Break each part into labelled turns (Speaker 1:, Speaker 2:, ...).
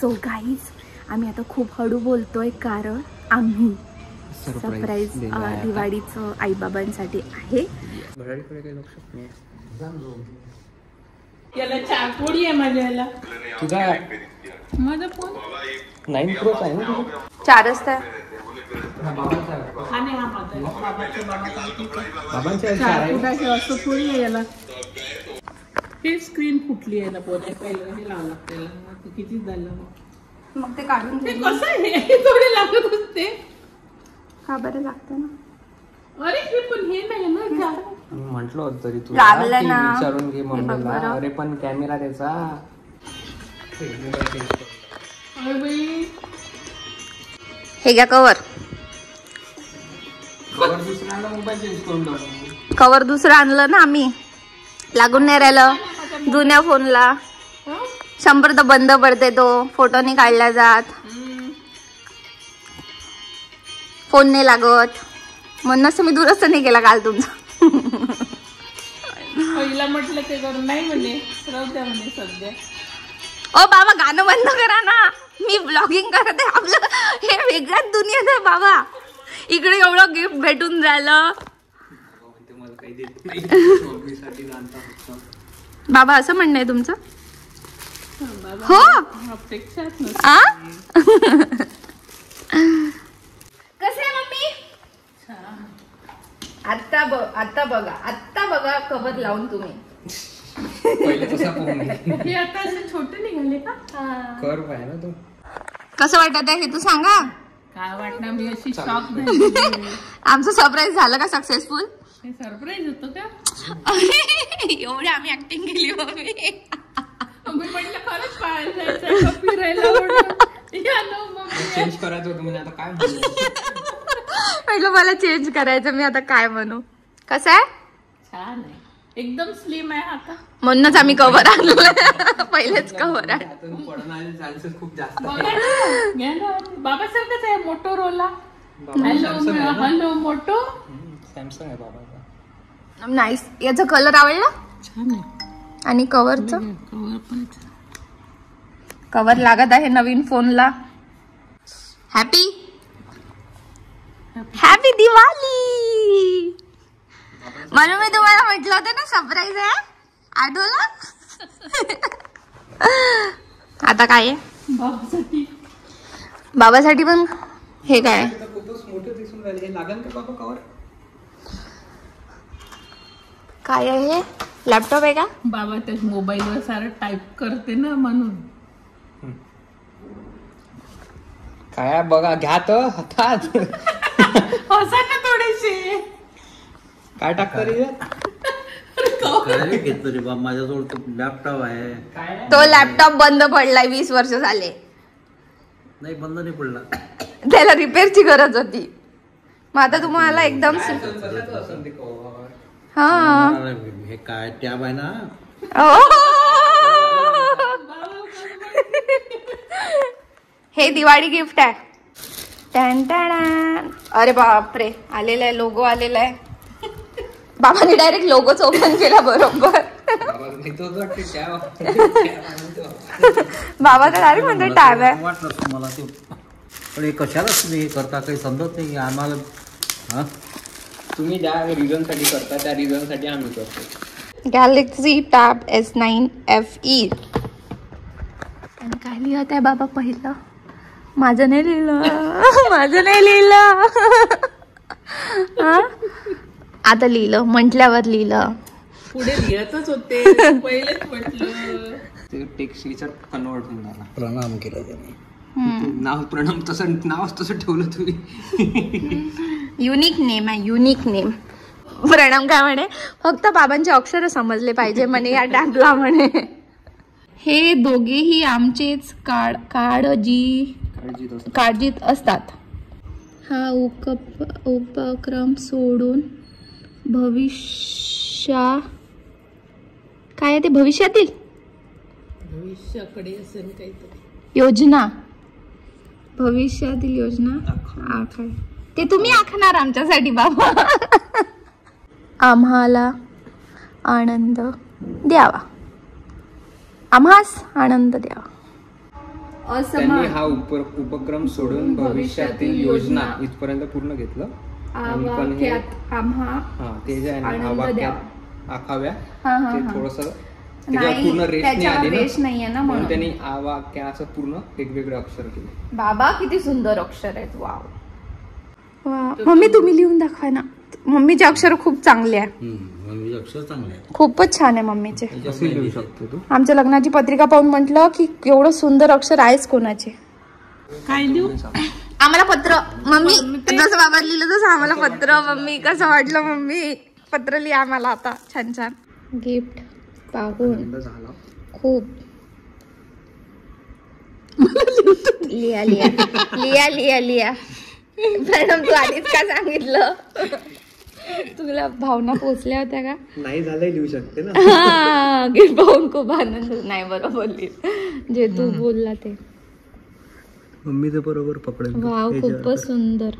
Speaker 1: So guys आम्ही आता खूप हळू बोलतोय कारण आम्ही सरप्राईज दिवाळीचं आईबाबांसाठी आहे.
Speaker 2: याला चाकोडी आहे माझ्याला.
Speaker 3: तुझा
Speaker 2: माझा फोन
Speaker 3: 9 Pro आहे ना तुझा?
Speaker 1: 4 असता.
Speaker 2: आणि हा माझा
Speaker 3: बाबांच्या
Speaker 2: चार असं थोडी आहे याला. हे स्क्रीन फुटली आहे ना पोते पहिलं हे लावलं त्याला किती झालं
Speaker 1: मग ते काढून
Speaker 2: ते कसं आहे थोडे लागत असते.
Speaker 1: का बरं लागतं ना.
Speaker 2: अरे हे पण हे नाही ना
Speaker 3: म्हटलं होतं तरी तू
Speaker 1: लागलं ना
Speaker 3: विचारून घे मम्मीला. अरे पण कॅमेरा त्याचा
Speaker 2: अरे बाई
Speaker 1: हे घ्या कवर.
Speaker 3: दुसऱ्याला मोबाईल चेंज करून टाकू.
Speaker 1: कवर दुसरं आणलं ना आम्ही. लागून नाही राहिलं जुन्या फोनला. 100 तर बंद पडते तो. फोटो नाही काढला जात. फोन नाही लागत म्हणूनच मी दुरुस्त नाही केला काल तुमचा.
Speaker 2: पहिला म्हटलं ते करून नाही म्हणे राहू द्या म्हणे सध्या.
Speaker 1: ओ बाबा गाणं बंद करा ना. मी ब्लॉगिंग करते. आपलं हे वेगळ्याच दुनियेत आहे बाबा. इकडे एवढं गिफ्ट भेटून राहिलं. बाबा असं म्हणणं आहे तुमचं? हो
Speaker 2: अपेक्षाच
Speaker 1: कसं आहे मम्मी? आता बघा कवर लावून तुम्ही.
Speaker 3: पहिले तसा फोन
Speaker 2: हे आता असे छोटे निघाले का?
Speaker 3: कर पाय ना तू.
Speaker 1: कसं वाटत आहे हे तू सांगा.
Speaker 2: काय वाटणार मी अशी शॉक झाली.
Speaker 1: आमचं सरप्राईज झालं का सक्सेसफुल?
Speaker 2: हे सरप्राईज होतं का?
Speaker 1: एवढी आम्ही ऍक्टिंग केली मम्मी.
Speaker 2: मी म्हटलं खरंच पाहायला जायचं का फिरायला म्हणून. या ना मम्मी.
Speaker 3: चेंज करायचं होतं म्हणजे आता काय म्हणू.
Speaker 1: पहिलं मला चेंज करायचं. मी आता काय म्हणू. कसं आहे?
Speaker 2: छान आहे एकदम स्लिम आहे आता.
Speaker 1: म्हणूनच आम्ही कव्हर आणलं. पहिलेच कव्हर आहे.
Speaker 3: पडण्याचे चान्सेस खूप जास्त
Speaker 2: बघा ना, घ्या ना. बाबासारखंच आहे मोटोरोला. Hello motor.
Speaker 3: सॅमसंग आहे बाबाचा.
Speaker 1: नाईस. याचा कलर आवडला
Speaker 2: छान आहे.
Speaker 1: आणि कव्हरचं
Speaker 2: कवर पण
Speaker 1: कव्हर लागत आहे नवीन फोनला. Happy happy Diwali. म्हणून मी तुम्हाला म्हटलं होतं ना सरप्राईज आहे. आठवलं? आता काय आहे बाबासाठी पण. हे काय
Speaker 3: खूपच मोठं दिसून राहिले. हे लागेल का बाबा कवर?
Speaker 1: काय आहे हे? लॅपटॉप आहे का?
Speaker 2: बाबा त्या मोबाईलवर सारं टाईप करते ना म्हणून.
Speaker 3: काय बघा घ्या तर हातात.
Speaker 2: हसा ना थोडेसे.
Speaker 3: काय टाकतो रे?
Speaker 4: काय घेतो रे बाबा माझ्याजवळ तो लॅपटॉप आहे.
Speaker 1: तो लॅपटॉप बंद पडलाय 20 वर्ष झाले.
Speaker 4: नाही बंद नाही पडला.
Speaker 1: त्याला रिपेअरची गरज होती. मग आता तुम्हाला एकदम हा
Speaker 4: हे काय टॅब आहे ना.
Speaker 1: हे दिवाळी गिफ्ट आहे. टॅन टॅन. अरे बापरे आलेला आहे. लोगो आलेला आहे. बाबांनी डायरेक्ट लोगोच ओपन केला बरोबर. बाबा तर डायरेक्ट म्हणतो टॅब आहे.
Speaker 4: वाटलं मला ते पण हे कशाला तुम्ही हे करता काही समजत नाही आम्हाला. हा
Speaker 3: तुम्ही ज्या रिझन साठी करता त्या रिझन साठी आम्ही करतो.
Speaker 1: Galaxy tab S9 FE. काय लिहत आहे बाबा पहिलं? माझं नाही लिहिलं. आता लिहिलं म्हटल्यावर लिहिलं.
Speaker 2: पुढे लिहतच होते पहिलेच म्हटलं.
Speaker 3: ते टेक्स्ट कन्वर्ट होऊन झाला.
Speaker 4: प्रणाम केला त्याने.
Speaker 3: नाव प्रणम तसं नावच तसं ठेवलं तुम्ही.
Speaker 1: युनिक नेम आहे. Unique name. प्रणम काय म्हणे फक्त बाबांचे अक्षर समजले पाहिजे म्हणे या टॅबला म्हणे. हे दोघेही आमचेच काळजीत असतात. हा उपक्रम सोडून काय आहे ते? भविष्यातील
Speaker 2: भविष्याकडे असेल काहीतरी
Speaker 1: योजना. भविष्यातील योजना ते तुम्ही आखणार आमच्यासाठी बाबा. आम्हाला आनंद द्यावा. आम्हास आनंद द्यावा.
Speaker 3: त्यांनी हा उपक्रम सोडून भविष्यातील योजना इथपर्यंत पूर्ण घेतलं. आणि पण हे ते जे आहे ना आवाक्यात आखाव्या ते थोडस त्याच्यावर पूर्ण रेष नाही आली ना म्हणून त्यांनी आवाक्याचं पूर्ण वेगवेगळे अक्षर केले.
Speaker 1: बाबा किती सुंदर अक्षर आहेत. वाव. मम्मी तुम्ही लिहून दाखवा ना. मम्मीचे अक्षर खूप चांगले आहे.
Speaker 4: अक्षर चांगले आहे.
Speaker 1: खूपच छान आहे मम्मीचे.
Speaker 3: कसे लिहू शकतो तू?
Speaker 1: आमच्या लग्नाची पत्रिका पाहून म्हटलं की एवढं सुंदर अक्षर आहेच कोणाचे.
Speaker 2: काय लिहू?
Speaker 1: आम्हाला पत्र. मम्मी जसं बाबा लिहिलं तसं आम्हाला पत्र. मम्मी कसं वाटलं मम्मी? पत्र लिहा आम्हाला आता छान छान. गिफ्ट पाहून खूप लिया लिया लिया लिया लिया. मॅडम तू आधीच का सांगितलं? तुला भावना पोचल्या होत्या का?
Speaker 3: नाही झालंय लिहू शकते ना.
Speaker 1: गिफ्ट पाहून खूप आनंद. नाही बरोबर जे तू बोलला ते.
Speaker 3: मम्मीचं बरोबर पकडेल.
Speaker 1: वाव खूपच सुंदर.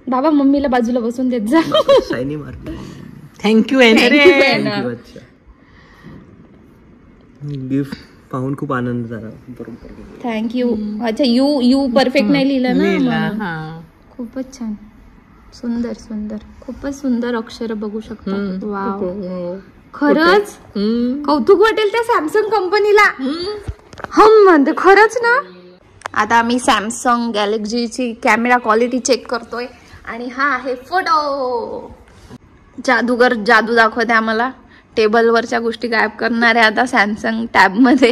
Speaker 1: बाबा मम्मीला बाजूला बसून देत जा.
Speaker 3: सायनी मारली.
Speaker 2: थँक्यू.
Speaker 3: गिफ्ट पाहून खूप आनंद झाला. बरोबर
Speaker 1: थँक्यू. अच्छा यू परफेक्ट नाही लिहिलं ना. खूपच छान. सुंदर सुंदर. खूपच सुंदर अक्षर बघू शकता. वाव खरंच कौतुक वाटेल त्या सॅमसंग कंपनीला. हम म्हणते खरंच ना. आता आम्ही सॅमसंग गॅलेक्सीची कॅमेरा क्वालिटी चेक करतोय आणि हा आहे फोटो. जादूगर जादू दाखवते आम्हाला. टेबलवरच्या गोष्टी गायब करणाऱ्या आता सॅमसंग टॅब मध्ये.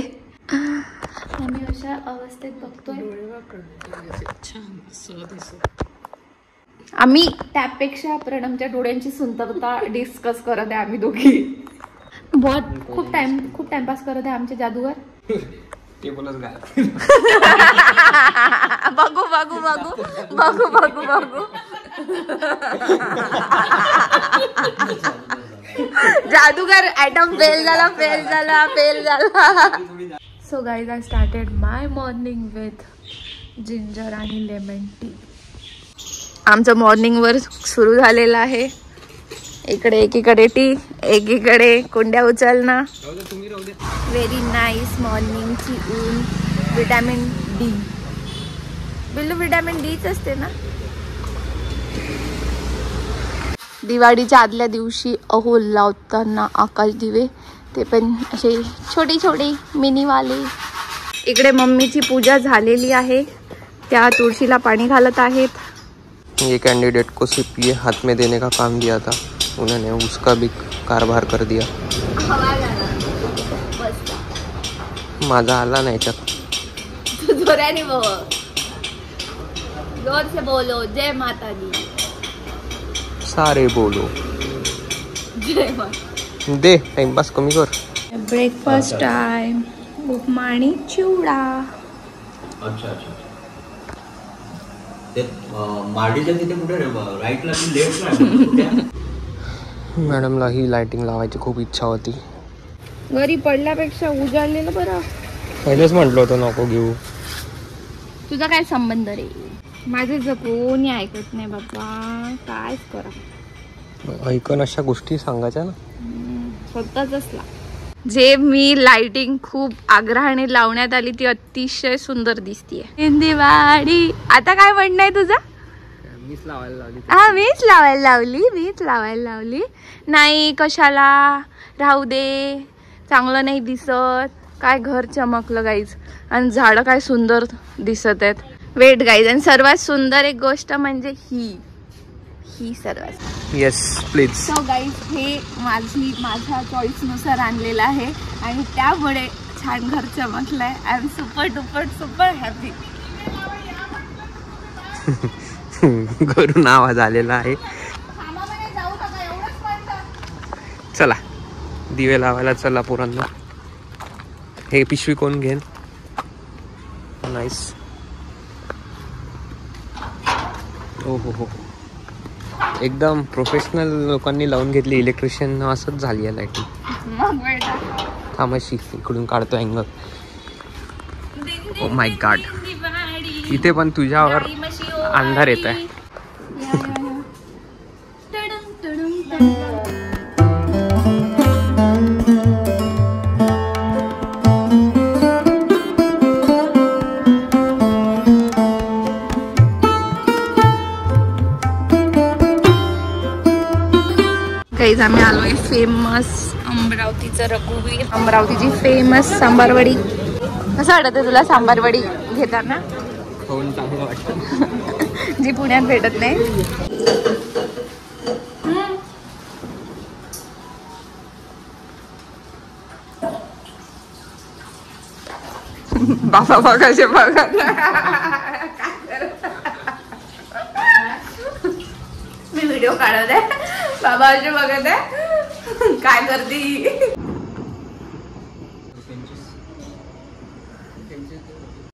Speaker 1: आम्ही अशा अवस्थेत बघतोय. आम्ही टॅबपेक्षा प्रणमच्या डोळ्यांची सुंदरता डिस्कस करत आहे आम्ही दोघी. खूप टाइमपास करत आहे आमचे जादूगर.
Speaker 3: टेबलच गायब.
Speaker 1: बघू बघू बघू बघू बघू बघू. जादूगर ऍटम फेल झाला फेल झाला फेल झाला. So guys I started my morning with ginger आणि लेमन टी. आमचं मॉर्निंग वर सुरू झालेलं आहे. इकडे एकीकडे टी एकीकडे कुंड्या उचलणं. व्हेरी नाईस मॉर्निंगची ऊन. Vitamin D. बिल्लू विटॅमिन डीच असते ना. दिवाळीच्या आदल्या दिवशी अहो लावताना आकाश दिवे ते पण असे छोटे छोटे मिनीवाले. इकडे मम्मीची पूजा झालेली आहे. त्या तुळशीला पाणी घालत आहेत.
Speaker 3: ये कैंडिडेट को सिर्फ ये हाथ में देने का काम दिया था, उन्होंने उसका भी कारभार कर दिया. माझा आला नाही तर
Speaker 1: जोराने बोल. जोर से बोलो. जय माता दी.
Speaker 3: सारे बोलो.
Speaker 1: जय माता.
Speaker 3: दे टाइमपास कमी कर.
Speaker 1: Breakfast time. उपमा आणि चिवडा.
Speaker 4: अच्छा अच्छा. ते माडीच्या तिथे कुठे राईटला की लेफ्टला?
Speaker 3: मॅडमला ही लाइटिंग लावायची खूप इच्छा होती.
Speaker 1: घरी पडल्यापेक्षा उजाडलेलं बरं.
Speaker 3: पहिलेच म्हटलं होतं नको घेऊ.
Speaker 1: तुझा काय संबंध रे? माझं जर कोणी ऐकत नाही बाबा. कायच करा.
Speaker 3: ऐकन अशा गोष्टी सांगायच्या ना.
Speaker 1: स्वतःच असला. जे मी लाइटिंग खूप आग्रहाने लावण्यात आली ती अतिशय सुंदर दिसतीये. दिवाळी. आता काय म्हणणं आहे तुझं?
Speaker 3: मीच लावायला लावली.
Speaker 1: हा मीच लावायला लावली. नाही कशाला राहू दे. चांगलं नाही दिसत. काय घर चमकलं गाईज. आणि झाडं काय सुंदर दिसत आहेत. Wait guys. आणि सर्वात सुंदर एक गोष्ट म्हणजे ही सर्वात.
Speaker 3: Yes please.
Speaker 1: सो गाईज हे माझ्या चॉईसनुसार आणलेलं आहे आणि त्यामुळे छान घर चमकलंय. I am super happy.
Speaker 3: घरून आवाज आलेला आहे. चला दिवे लावायला चला पोरांना. हे पिशवी कोण घेन? नाईस. हो हो हो. एकदम प्रोफेशनल लोकांनी लावून घेतली. इलेक्ट्रिशियन असंच झाली आहे लाईटिंग. थांबाशी इकडून काढतो अँगल. Oh my God. इथे पण तुझ्यावर अंधार येत आहे.
Speaker 1: गाईज आम्ही आलोय फेमस अमरावतीचं रघुवीर, अमरावतीची फेमस सांबारवडी. कसं वाटत तुला सांबारवडी घेताना?
Speaker 3: खाऊन चांगलं वाटतं.
Speaker 1: जी पुण्यात भेटत नाही. बाबा बघायचे बघत मी व्हिडिओ काढत आहे, बाबा असे बघत आहे काय करते.